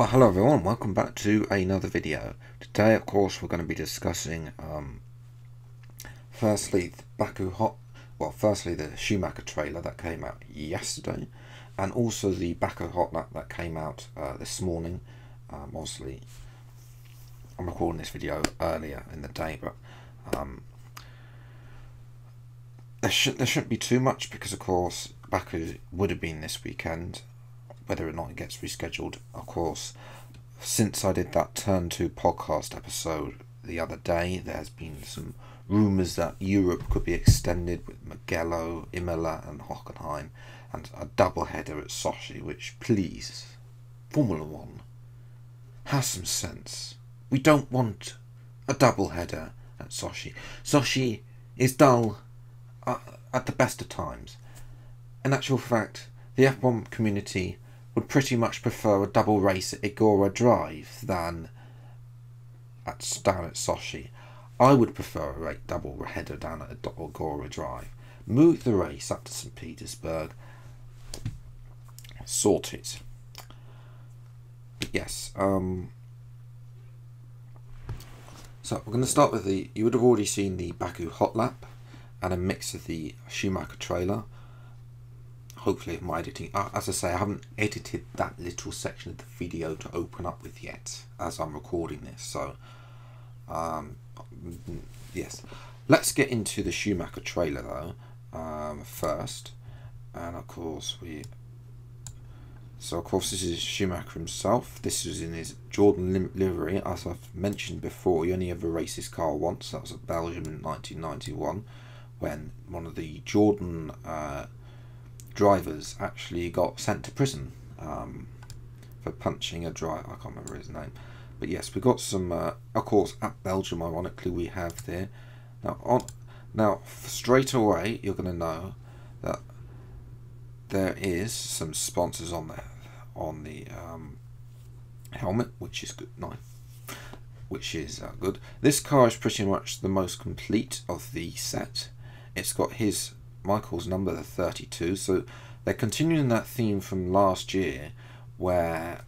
Well, hello everyone, welcome back to another video. Today, of course, we're going to be discussing firstly the Schumacher trailer that came out yesterday, and also the BAKU HOTLAP that came out this morning. Obviously, I'm recording this video earlier in the day, but there shouldn't be too much because, of course, BAKU would have been this weekend. Whether or not it gets rescheduled, of course, since I did that Turn 2 podcast episode the other day, there's been some rumours that Europe could be extended with Mugello, Imola and Hockenheim, and a double header at Sochi, which, please, Formula 1, have some sense. We don't want a double header at Sochi. Sochi is dull at the best of times. In actual fact, the F1 community would pretty much prefer a double race at Agora Drive than down at Sochi. I would prefer a double header down at Agora Drive. Move the race up to St. Petersburg. Sort it. But yes, so we're going to start with you would have already seen the BAKU HOTLAP and a mix of the Schumacher trailer. Hopefully my editing, as I say, I haven't edited that little section of the video to open up with yet as I'm recording this, so yes, let's get into the Schumacher trailer though first. And of course this is Schumacher himself. This is in his Jordan livery. As I've mentioned before, he only ever raced his car once. That was at Belgium in 1991 when one of the Jordan drivers actually got sent to prison for punching a driver. I can't remember his name, but yes, we got some of course at Belgium, ironically, we have there now straight away you're going to know that there is some sponsors on the helmet, which is good. Good. This car is pretty much the most complete of the set. It's got Michael's number, the 32, so they're continuing that theme from last year, where,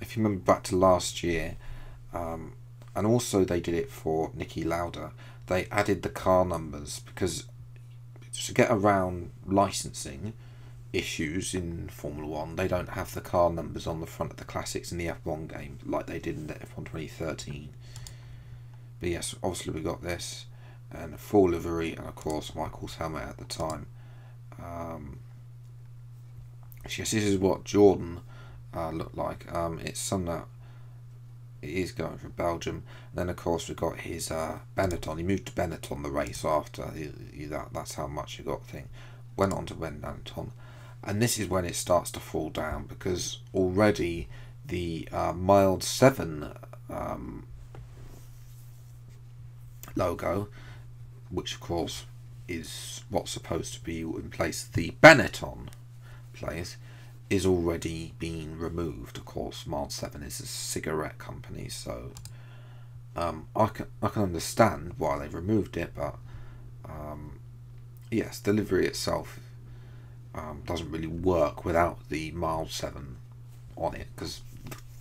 if you remember back to last year, and also they did it for Niki Lauda, they added the car numbers because to get around licensing issues in Formula 1, they don't have the car numbers on the front of the classics in the F1 game like they did in the F1 2013. But yes, obviously we got this and a full livery, and of course Michael's helmet at the time. Yes, this is what Jordan looked like. It's something that it is going for Belgium. And then of course we got his Benetton. He moved to Benetton the race after that's how much he got. Went on to Benetton, and this is when it starts to fall down because already the mild 7 logo, which of course is what's supposed to be in place the Benetton place, is already being removed. Of course, Mild 7 is a cigarette company, so I can understand why they removed it, but yes, the livery itself doesn't really work without the Mild 7 on it, because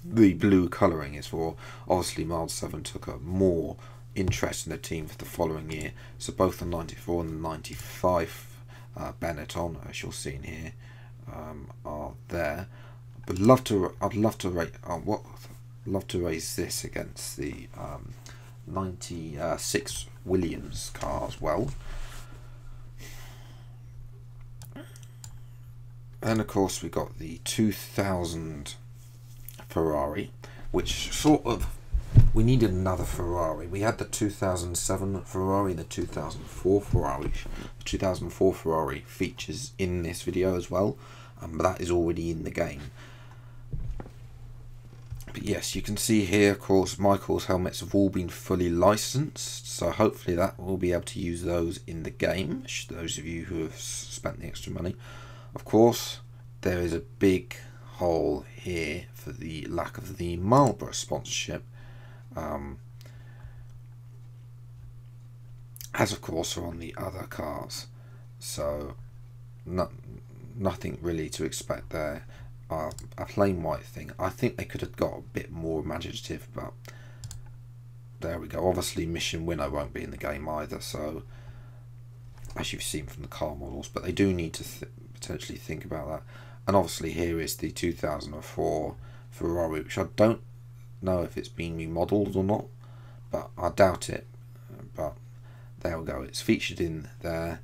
the blue colouring is for, obviously Mild 7 took a more interest in the team for the following year, so both the 94 and the 95 Benetton, as you'll see in here, are there. But I'd love to raise this against the 96 Williams car as well. And of course we got the 2000 Ferrari, which we needed another Ferrari. We had the 2007 Ferrari, the 2004 Ferrari. The 2004 Ferrari features in this video as well, but that is already in the game. But yes, you can see here, of course, Michael's helmets have all been fully licensed, so hopefully that will be able to use those in the game, those of you who have spent the extra money. Of course, there is a big hole here for the lack of the Marlboro sponsorship, as of course are on the other cars, so nothing really to expect there. a plain white thing. I think they could have got a bit more imaginative, but there we go. Obviously Mission Winner won't be in the game either, so as you've seen from the car models, but they do need to potentially think about that. And obviously here is the 2004 Ferrari, which I don't know if it's been remodeled or not, but I doubt it. But there we go, it's featured in there.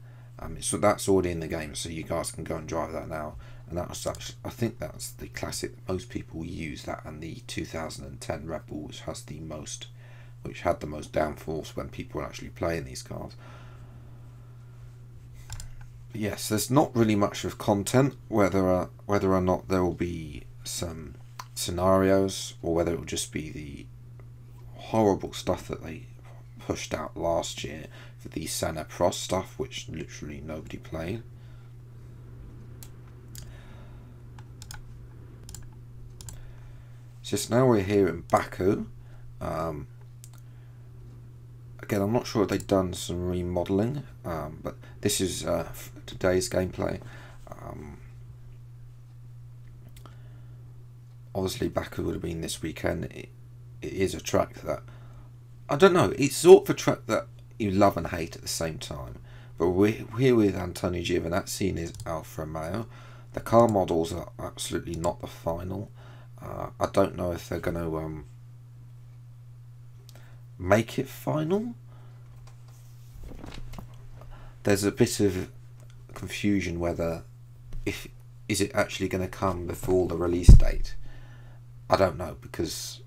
So that's already in the game, so you guys can go and drive that now. And that was actually, I think that's the classic. Most people use that, and the 2010 Red Bull, which had the most downforce when people were actually playing these cars. But yes, there's not really much of content, whether or not there will be some scenarios, or whether it will just be the horrible stuff that they pushed out last year for the Senna Prost stuff, which literally nobody played. Just now we're here in Baku. Again, I'm not sure if they've done some remodeling, but this is today's gameplay. Obviously Baku would have been this weekend. It is a track that, I don't know, it's sort of a track that you love and hate at the same time. But we're here with Antonio Giovinazzi in his Alfa Romeo. The car models are absolutely not the final. I don't know if they're going to make it final. There's a bit of confusion whether is it actually going to come before the release date. I don't know, because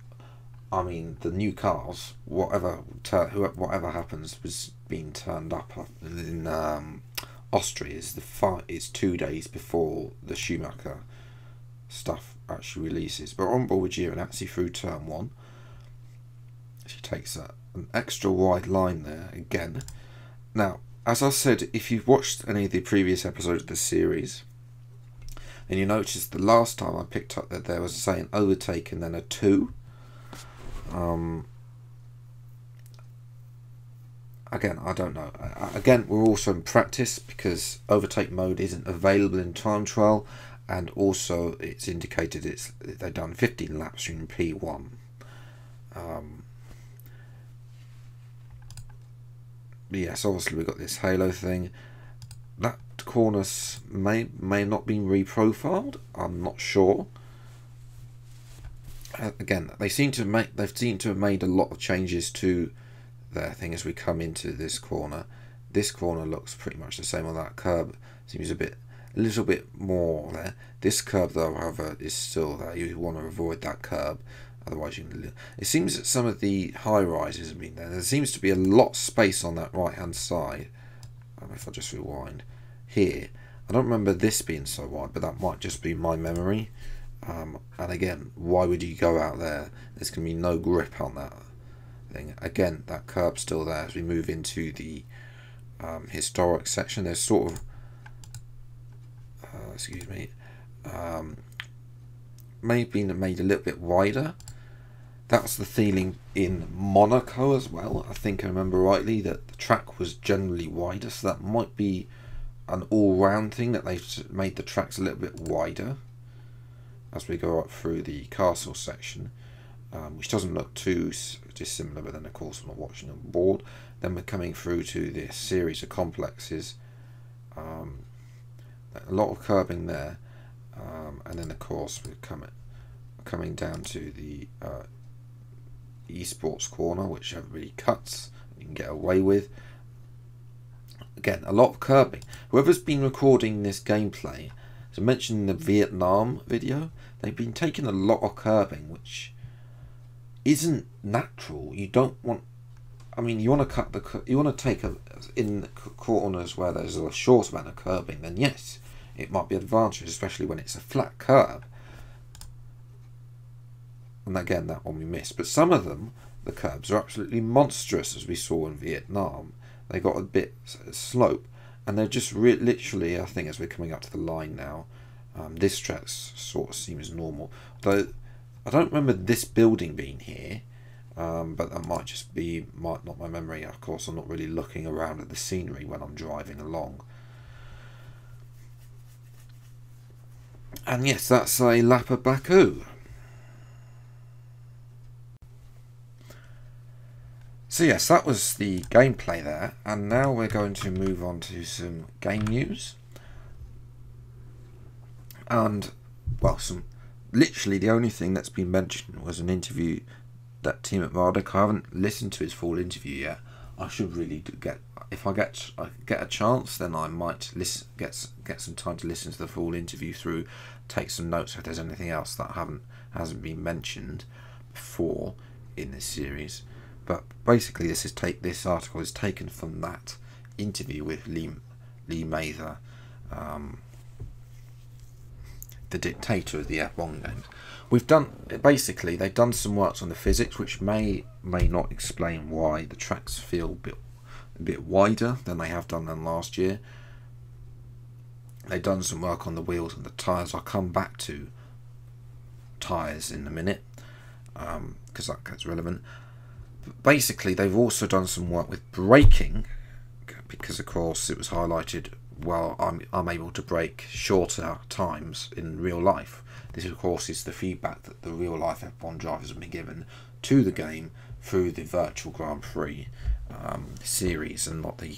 I mean the new cars, whatever happens, was being turned up in Austria is 2 days before the Schumacher stuff actually releases. But on board with Giovinazzi through turn 1. She takes an extra wide line there again. Now, as I said, if you've watched any of the previous episodes of the series, and you notice the last time I picked up that there was, say, an overtake and then a 2. Again, I don't know. Again, we're also in practice because overtake mode isn't available in time trial, and also it's indicated they've done 15 laps in P1. But yes, obviously we've got this halo thing. That corner may not be reprofiled. I'm not sure. Again, they've seemed to have made a lot of changes to their thing as we come into this corner. This corner looks pretty much the same on that curb. Seems a little bit more there. This curb, though, however, is still there. You want to avoid that curb, otherwise you can. It seems that some of the high rises have been there. There seems to be a lot of space on that right hand side. If I just rewind here, I don't remember this being so wide, but that might just be my memory. And again, why would you go out there? There's going to be no grip on that thing. Again, that curb's still there as we move into the historic section. There's sort of excuse me, maybe made a little bit wider. That's the feeling in Monaco as well. I think I remember rightly that the track was generally wider, so that might be an all-round thing, that they've made the tracks a little bit wider as we go up through the castle section, which doesn't look too dissimilar, but then of course I'm not watching on board. Then we're coming through to this series of complexes, a lot of curbing there, and then of course we're coming down to the esports corner, which everybody cuts and you can get away with. Again, a lot of curbing. Whoever's been recording this gameplay, as I mentioned in the Vietnam video, they've been taking a lot of curbing, which isn't natural. You don't want. I mean, you want to you want to take in the corners where there's a short amount of curbing. Then yes, it might be advantageous, especially when it's a flat curb. And again, that one we missed. But some of them, the curbs are absolutely monstrous, as we saw in Vietnam. They got a bit slope, and they're just literally, I think, as we're coming up to the line now, this track sort of seems normal. Though I don't remember this building being here, but that might just be not my memory. Of course, I'm not really looking around at the scenery when I'm driving along. And yes, that's a lap of Baku. So yes, that was the gameplay there, and now we're going to move on to some game news. And well, literally the only thing that's been mentioned was an interview that Team at Marduk. I haven't listened to his full interview yet. I should really if I get a chance, then I might get some time to listen to the full interview through, take some notes if there's anything else that hasn't been mentioned before in this series. But basically, this article is taken from that interview with Lee Mather, the dictator of the F1 games. They've done some work on the physics, which may not explain why the tracks feel a bit wider than they have done last year. They've done some work on the wheels and the tyres. I'll come back to tyres in a minute, because that's relevant. But basically, they've also done some work with braking, because of course it was highlighted, well, I'm able to brake shorter times in real life. This of course is the feedback that the real life F1 drivers have been given to the game through the virtual Grand Prix series, and not the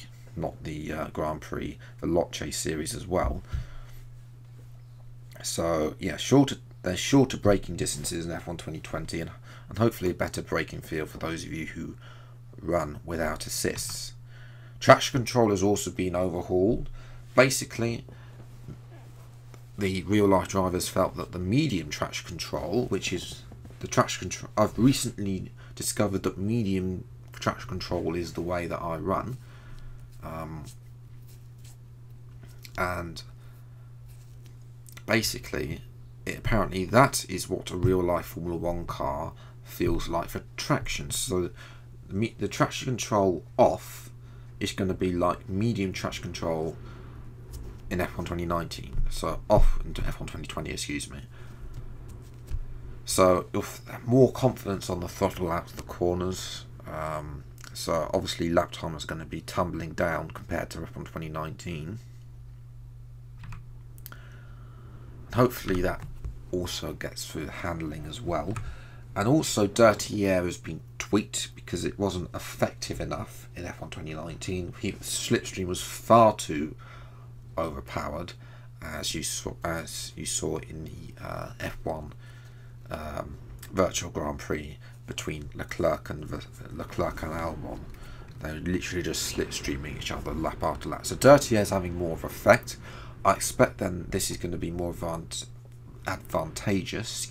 Grand Prix, the lot chase series as well. So yeah, there's shorter braking distances in F1 2020, and hopefully a better braking feel for those of you who run without assists. Traction control has also been overhauled. Basically, the real life drivers felt that the medium traction control, which is the traction control, I've recently discovered that medium traction control is the way that I run, and basically apparently that is what a real life Formula 1 car feels like for traction. So the traction control off is going to be like medium traction control in F1 2019, so off into F1 2020, excuse me. So you'll have more confidence on the throttle out of the corners. So obviously lap time is going to be tumbling down compared to F1 2019. Hopefully that also gets through the handling as well. And also dirty air has been tweaked because it wasn't effective enough in F1 2019. Slipstream was far too overpowered, as you saw in the F1 virtual Grand Prix between Leclerc and Albon. They were literally just slipstreaming each other lap after lap. So dirty air is having more of an effect. I expect then this is going to be more advantageous,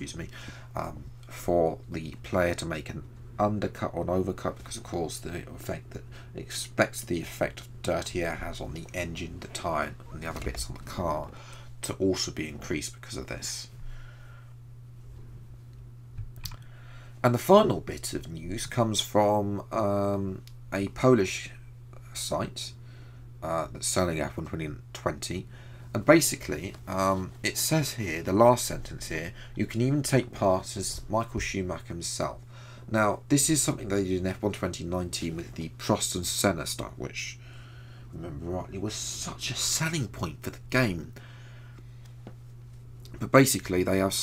for the player to make an undercut or an overcut, because of course the effect that expects the effect of dirty air has on the engine, the tyre and the other bits on the car to also be increased because of this. And the final bit of news comes from a Polish site that's selling F1 2020. And basically, it says here, the last sentence here, you can even take part as Michael Schumacher himself. Now, this is something they did in F1 2019 with the Prost and Senna stuff, which, remember rightly, was such a selling point for the game. But basically, they have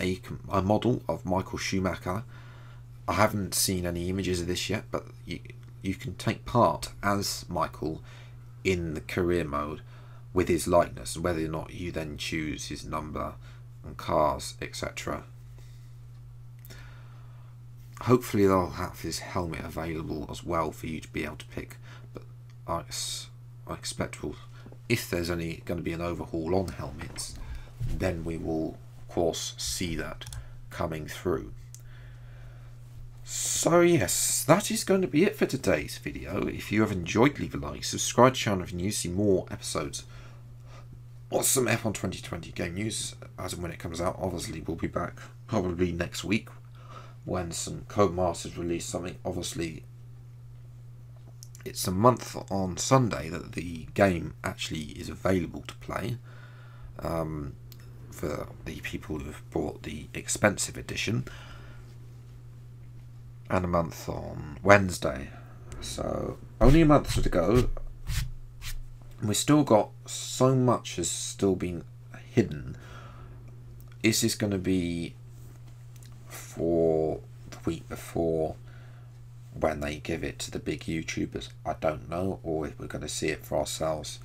a model of Michael Schumacher. I haven't seen any images of this yet, but you can take part as Michael in the career mode with his likeness, and whether or not you then choose his number and cars, etc. Hopefully they'll have his helmet available as well for you to be able to pick, but I expect if there's only going to be an overhaul on helmets, then we will of course see that coming through. So yes, that is going to be it for today's video. If you have enjoyed, leave a like, subscribe to the channel if you see more episodes or some F1 2020 game news as and when it comes out. Obviously we'll be back probably next week when some Codemasters release something. Obviously it's a month on Sunday that the game actually is available to play, for the people who have bought the expensive edition, and a month on Wednesday. So only a month to go. We've still got so much has still been hidden Is this going to be for the week before when they give it to the big YouTubers? I don't know, or if we're going to see it for ourselves.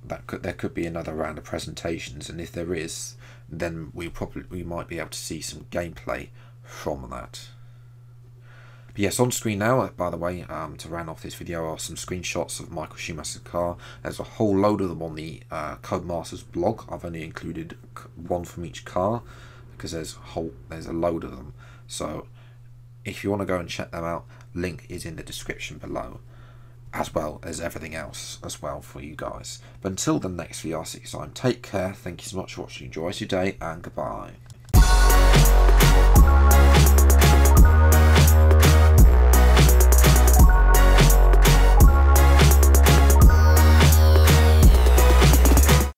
There could be another round of presentations, and if there is, then we might be able to see some gameplay from that. But yes, on screen now, by the way, to round off this video, are some screenshots of Michael Schumacher's car. There's a whole load of them on the Codemasters blog. I've only included one from each car because there's a load of them. So if you want to go and check them out, link is in the description below, as well as everything else as well for you guys. But until the next VR6 time, take care, thank you so much for watching, enjoy your day, and goodbye.